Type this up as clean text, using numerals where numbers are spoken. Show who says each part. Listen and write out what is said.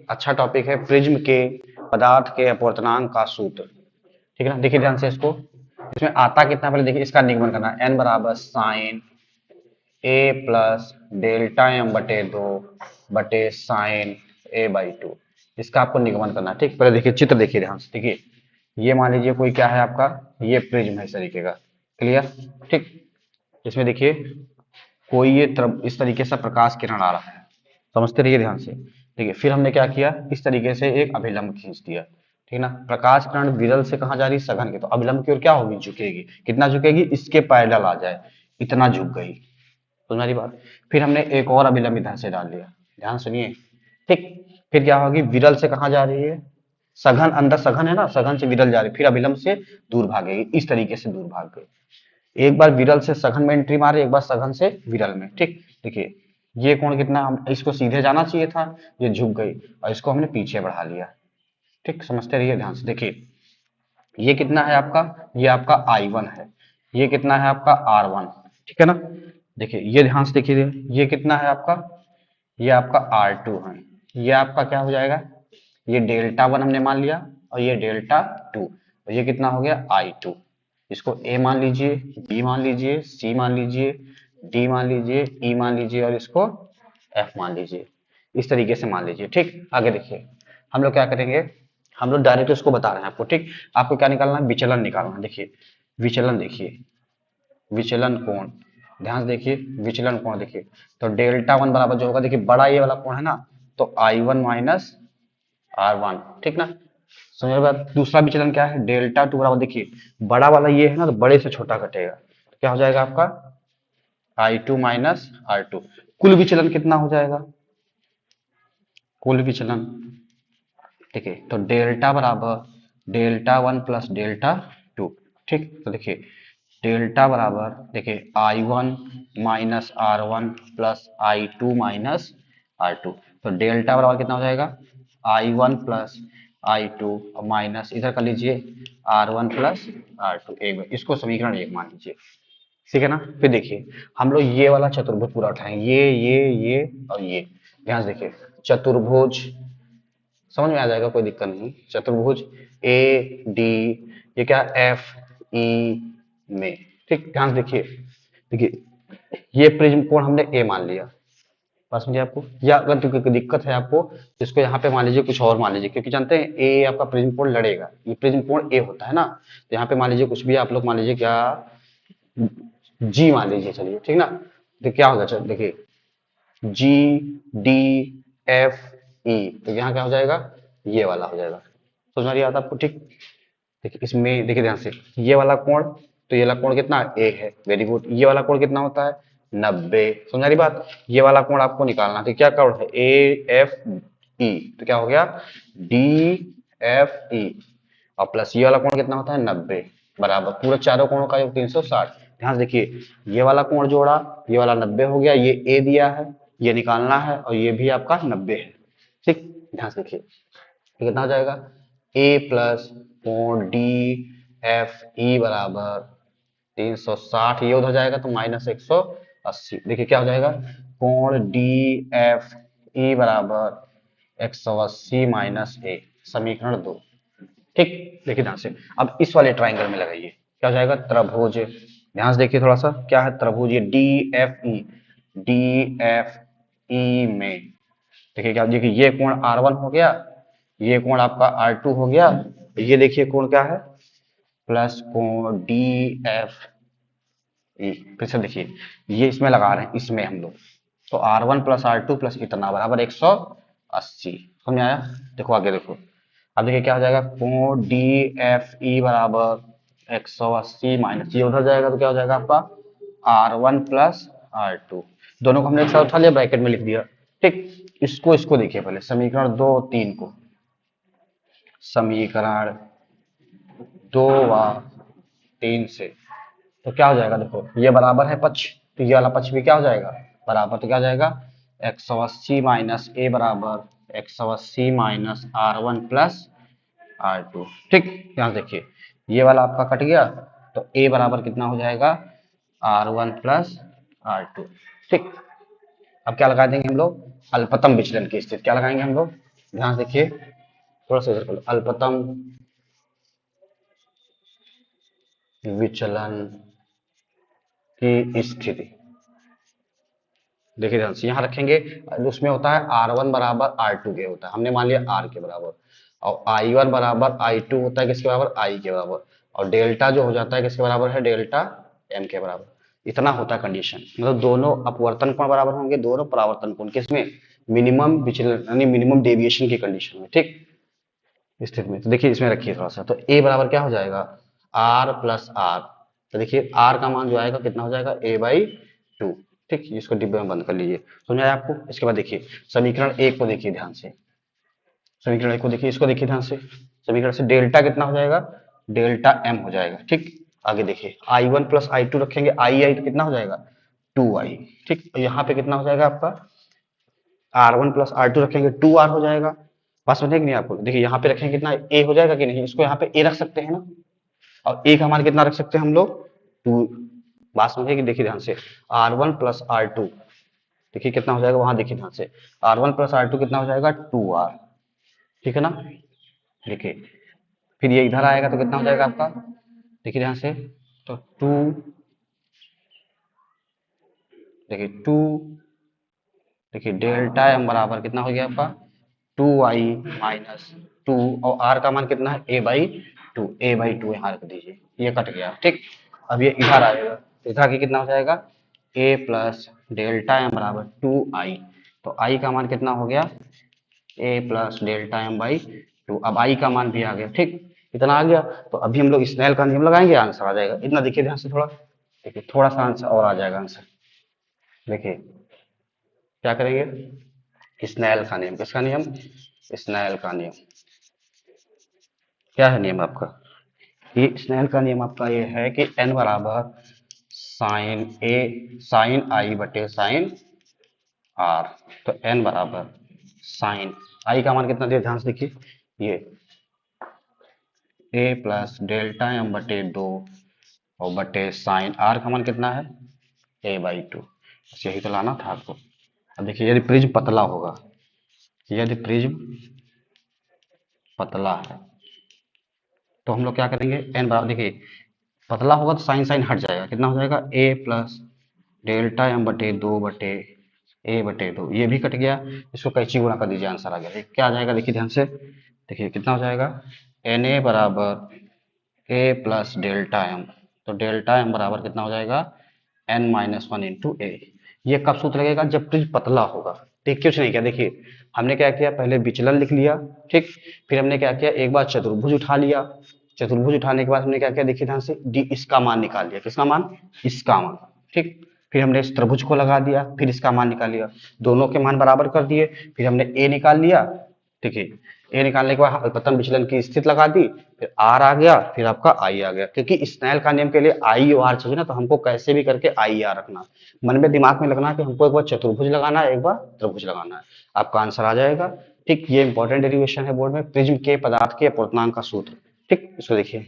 Speaker 1: अच्छा टॉपिक है प्रिज्म के पदार्थ के अपवर्तनांक का सूत्र। ठीक है ना, देखिए ध्यान से इसको। इसमें आता कितना, पहले देखिए इसका निगमन करना। एन बराबर साइन ए प्लस डेल्टा एम बटे दो बटे साइन ए बाई टू। इसका आपको निगमन करना है। ठीक, पहले देखिए चित्र देखिए ध्यान से। देखिए ये मान लीजिए कोई क्या है आपका, ये प्रिज्म है इस तरीके का। क्लियर। ठीक, इसमें देखिए कोई ये इस तरीके से प्रकाश किरण आ रहा है, समझते रहिए ध्यान से। देखिए फिर हमने क्या किया, इस तरीके से एक अभिलंब खींच दिया। ठीक ना, प्रकाश किरण विरल से कहाँ जा रही है, सघन की, तो अभिलंब की ओर क्या होगी, झुकेगी। कितना झुकेगी, इसके पैरेलल आ जाए, इतना झुक गई। तो मेरी बात, फिर हमने एक और अभिलंब इधर से डाल दिया। ध्यान सुनिए। ठीक, फिर क्या होगी, विरल से कहाँ जा रही है, सघन, अंदर सघन है ना, सघन से विरल जा रही है, फिर अभिलंब से दूर भागेगी, इस तरीके से दूर भाग गई। एक बार विरल से सघन में एंट्री मारे, एक बार सघन से विरल में। ठीक, देखिए ये कोण कितना, हम इसको सीधे जाना चाहिए था, ये झुक गई और इसको हमने पीछे बढ़ा लिया। ठीक, समझते रहिए ध्यान से। देखिए ये कितना है आपका, ये आपका I1 है, ये कितना है आपका R1। ठीक है ना, देखिए ये ध्यान से देखिए, ये कितना है आपका, ये आपका R2 है। ये आपका क्या हो जाएगा, ये डेल्टा वन हमने मान लिया और ये डेल्टा टू, और ये कितना हो गया I2। इसको ए मान लीजिए, बी मान लीजिए, सी मान लीजिए, डी मान लीजिए, ई मान लीजिए और इसको एफ मान लीजिए। इस तरीके से मान लीजिए। ठीक, आगे देखिए हम लोग क्या करेंगे, हम लोग डायरेक्ट इसको बता रहे हैं आपको। ठीक, आपको क्या निकालना है, विचलन निकालना है। देखिए विचलन, देखिए विचलन कोण, ध्यान से देखिए विचलन कोण। देखिए तो डेल्टा वन बराबर जो होगा, देखिए बड़ा ये वाला कोण है ना, तो I1 माइनस R1। ठीक ना, समझ बात। दूसरा विचलन क्या है, डेल्टा टू बराबर, देखिए बड़ा वाला ये है ना, तो बड़े से छोटा घटेगा, तो क्या हो जाएगा आपका I2 माइनस R2। कुल विचलन कितना हो जाएगा, कुल विचलन, ठीक है, तो डेल्टा बराबर delta one plus delta two. ठीक, तो देखिए डेल्टा बराबर, देखिए I1 minus R1 plus I2 minus R2। तो डेल्टा बराबर कितना हो जाएगा, I1 प्लस I2 माइनस इधर कर लीजिए R1 प्लस R2। एक बार इसको समीकरण एक मान लीजिए। ठीक है ना, फिर देखिए हम लोग ये वाला चतुर्भुज पूरा उठाएंगे, ये और ये। ध्यान से देखिए चतुर्भुज, समझ में आ जाएगा, कोई दिक्कत नहीं। चतुर्भुज ए डी, ये क्या, एफ ई में। ठीक, ध्यान से देखिए। देखिए ये प्रिज्म कोण हमने ए मान लिया, बस मुझे आपको, या अगर कोई दिक्कत है आपको, इसको यहाँ पे मान लीजिए कुछ और मान लीजिए, क्योंकि जानते हैं ए आपका प्रिज्म कोण लड़ेगा, ये प्रिज्म कोण ए होता है ना, तो यहाँ पे मान लीजिए कुछ भी आप लोग मान लीजिए, क्या जी मान लीजिए, चलिए ठीक ना। तो क्या होगा, चल देखिए जी डी एफ ई, तो यहाँ क्या हो जाएगा, ये वाला हो जाएगा। समझ में आ रही बात आपको। ठीक, देखिए इसमें देखिए ध्यान से, ये वाला कोण, तो ये वाला कोण कितना, ए है, वेरी गुड। ये वाला कोण कितना होता है, 90। समझ आ रही बात, ये वाला कोण आपको निकालना है, तो क्या कोण है, ए एफ ई, तो क्या हो गया डी एफ ई, और प्लस ये वाला कोण कितना होता है, 90, बराबर पूरा चारों कोणों का योग 360। ध्यान से देखिए ये वाला कोण जोड़ा, ये वाला 90 हो गया, ये ए दिया है, ये निकालना है, और ये भी आपका 90 है। ठीक, ध्यान से देखिए ये कितना हो जाएगा, ए प्लस कोण डी एफ ई बराबर 360, ये उधर जाएगा तो माइनस 180। देखिए क्या हो जाएगा, कोण डी एफ ई बराबर 180 माइनस ए, समीकरण दो। ठीक, देखिए ध्यान से अब इस वाले ट्राइंगल में लगाइए, क्या हो जाएगा, त्रिभुज। ध्यान से देखिए थोड़ा सा, क्या है त्रिभुज, ये डी एफ ई में। देखिए क्या, देखिए ये कोण R1 हो गया, ये कोण आपका R2 हो गया, ये देखिए कोण क्या है, प्लस कोण डी एफ ई। फिर से देखिए ये इसमें लगा रहे हैं, इसमें हम लोग, तो R1 प्लस R2 प्लस इतना बराबर 180। समझ में आया, देखो आगे देखो, अब देखिए क्या हो जाएगा, कोण डी एफ ई बराबर 180 माइनस ये उधर जाएगा, तो क्या हो जाएगा आपका R1 प्लस R2। दोनों को हमने एक साथ उठा लिया, ब्रैकेट में लिख दिया। ठीक, इसको इसको देखिए पहले, समीकरण दो तीन को, समीकरण दो व तीन से, तो क्या हो जाएगा, देखो ये बराबर है पक्ष, तो ये वाला पक्ष भी क्या हो जाएगा, बराबर, तो क्या हो जाएगा 180 माइनस ए बराबर 180 माइनस R1 प्लस R2। ठीक, ध्यान से देखिए ये वाला आपका कट गया, तो ए बराबर कितना हो जाएगा, R1 प्लस R2। ठीक, अब क्या लगा देंगे हम लोग, अल्पतम विचलन की स्थिति क्या लगाएंगे हम लोग, ध्यान से देखिए, थोड़ा सा इधर कर लो, अल्पतम विचलन की स्थिति। देखिए ध्यान से यहाँ रखेंगे, उसमें होता है R1 बराबर R2 के होता है, हमने मान लिया R के बराबर, और I1 बराबर I2 होता है किसके बराबर, I के बराबर, और डेल्टा जो हो जाता है किसके बराबर है, डेल्टा M के बराबर। इतना होता है कंडीशन, मतलब दोनों अपवर्तन कोण बराबर होंगे, दोनों परावर्तन कोण, किसमें, मिनिमम विचलन यानी मिनिमम डेविएशन की कंडीशन में, ठीक, स्थिति में। तो देखिए इसमें रखिए थोड़ा सा, तो ए बराबर क्या हो जाएगा, आर प्लस आर। तो देखिए आर का मान जो आएगा कितना हो जाएगा, ए बाई टू। ठीक, इसको डिब्बे में बंद कर लीजिए, समझ आया आपको। इसके बाद देखिए समीकरण एक को देखिए ध्यान से, समीकरण एक को देखिए, इसको देखिए ध्यान से, समीकरण से डेल्टा कितना हो जाएगा, डेल्टा एम हो जाएगा। ठीक, आगे देखिए I one plus I two रखेंगे, आई आई तो कितना हो जाएगा, टू आई। ठीक, यहाँ पे कितना हो जाएगा आपका, R one plus R two रखेंगे, टू आर हो जाएगा। बात समझे कि नहीं आपको। देखिए यहाँ पे रखेंगे कितना, ए हो जाएगा कि नहीं, इसको यहाँ पे ए रख सकते हैं ना, और ए का मान कितना रख सकते हैं हम लोग, टू। बात समझे कि, देखिए ध्यान से, R one plus R two, देखिए कितना हो जाएगा, वहां देखिए ध्यान से, R one plus R two कितना हो जाएगा, टू आर। ठीक है ना, देखिए फिर ये इधर आएगा तो कितना हो जाएगा आपका, देखिए ध्यान से, तो टू, देखिए टू, देखिए डेल्टा एम बराबर कितना हो गया आपका, टू आई माइनस टू, और आर का मान कितना है, A by two, A by two यहाँ रख दीजिए, ये कट गया। ठीक, अब ये इधर आएगा, तो इधर आके कितना हो जाएगा, ए प्लस डेल्टा एम बराबर टू आई, तो आई का मान कितना हो गया, A plus delta M by two. अब आई का मान भी आ गया। ठीक, इतना आ गया, तो अभी हम लोग स्नेल का नियम लगाएंगे, आंसर आ जाएगा। इतना देखिए ध्यान से थोड़ा, देखिए थोड़ा सा आंसर और आ जाएगा आंसर। देखिए क्या करेंगे, स्नेल का नियम, किसका नियम, स्नेल का नियम। क्या है नियम आपका, ये स्नेल का नियम आपका ये है कि n बराबर साइन ए, साइन आई बटे साइन आर। तो n बराबर साइन आई का मान कितना दिया, ध्यान से देखिए, ये ए प्लस डेल्टा एम बटे दो, और बटे साइन आर का मान कितना है, ए बाई टू। बस यही तो लाना था आपको। अब देखिए यदि प्रिज्म पतला होगा, यदि प्रिज्म पतला है तो हम लोग क्या करेंगे, एन बराबर, देखिए पतला होगा तो साइन साइन हट जाएगा, कितना हो जाएगा, ए प्लस डेल्टा एम बटे दो बटे ए बटे दो, ये भी कट गया, इसको कैंची गुणा कर दीजिए, आंसर आ गया। क्या आ जाएगा, देखिए ध्यान से, देखिए कितना हो जाएगा, एन ए बराबर ए प्लस डेल्टा एम, तो डेल्टा एम बराबर कितना हो जाएगा, एन माइनस वन इंटू ए। ये कब सूत्र लगेगा, जब प्रिज्म पतला होगा। ठीक, कुछ नहीं किया, देखिए हमने क्या किया, पहले विचलन लिख लिया, ठीक, फिर हमने क्या किया, एक बार चतुर्भुज उठा लिया, चतुर्भुज उठाने के बाद हमने क्या किया, देखिए ध्यान से, डी इसका मान निकाल लिया, किसका मान, इसका मान। ठीक, फिर हमने इस त्रिभुज को लगा दिया, फिर इसका मान निकाल लिया, दोनों के मान बराबर कर दिए, फिर हमने ए निकाल लिया। ठीक है, ए निकालने के बाद अल्पतम विचलन की स्थिति लगा दी, फिर आर आ गया, फिर आपका आई आ गया, क्योंकि स्नेल का नियम के लिए आई और आर चाहिए ना, तो हमको कैसे भी करके आई आर रखना, मन में दिमाग में लगना कि हमको एक बार चतुर्भुज लगाना है, एक बार त्रिभुज लगाना है, आपका आंसर आ जाएगा। ठीक, ये इंपॉर्टेंट डेरिवेशन है बोर्ड में, प्रिज्म के पदार्थ के अपवर्तनांक का सूत्र। ठीक, इसको देखिए,